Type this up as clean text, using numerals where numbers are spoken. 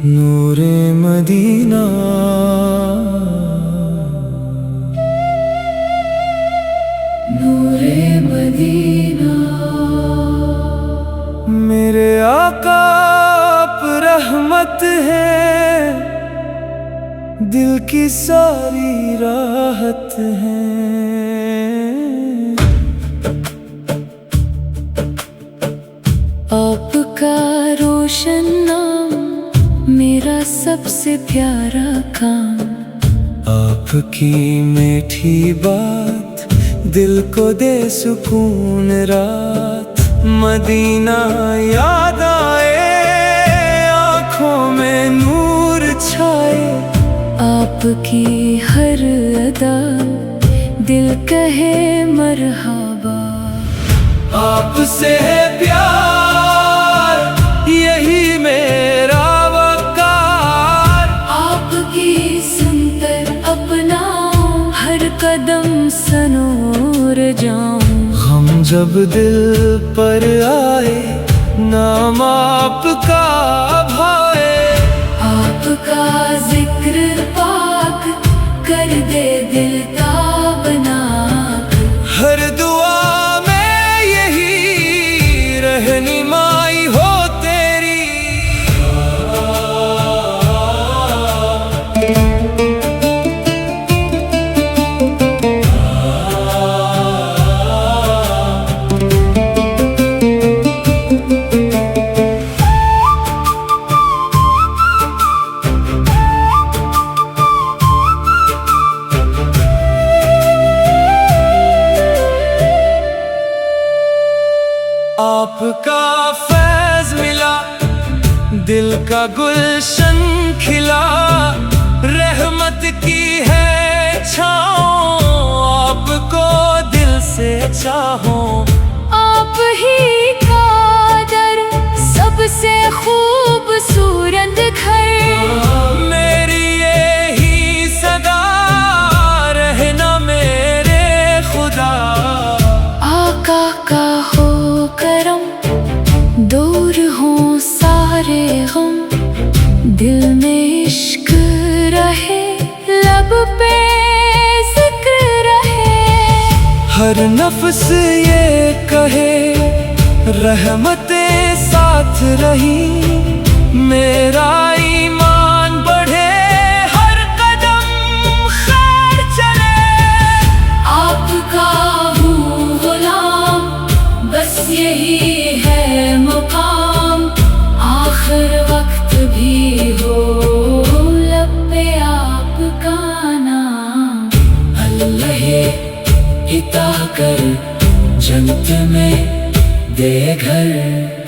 नूरे Medina नूरे Medina मेरे आका आप रहमत है, दिल की सारी राहत है। आपका रोशन नाम मेरा सबसे प्यारा काम, आपकी मीठी बात दिल को दे सुकून रात। मदीना याद आए, आँखों में नूर छाए, आपकी हर अदा दिल कहे मरहबा। आपसे है प्यार यही मेरा वकार, आपकी सुनकर अपना हर कदम सनूर जाऊं। हम जब दिल पर आए नाम आपका भाए, आपका जिक्र पाक कर दे दिल ताबनाक। हर दुआ में यही रहनुमाई हो तेरी। आपका फैज़ मिला, दिल का गुलशन खिला, रहमत की है छाँव, आपको दिल से चाहूं। आप ही का दर सबसे खूबसूरत घर, मेरी यही सदा रहना मेरे खुदा। आका का हो करम, दूर हो सारे गम, दिल में इश्क रहे, लब पे जिक्र रहे। हर नफ्स ये कहे रहमतें साथ रही, मेरा ईमान बढ़े, हर कदम खैर चले। आपका हूँ गुलाम, बस यही है मुकाम, आखिर वक्त भी हो लब पे आपका नाम। अल्लाह इता कर जन्नत में दे घर।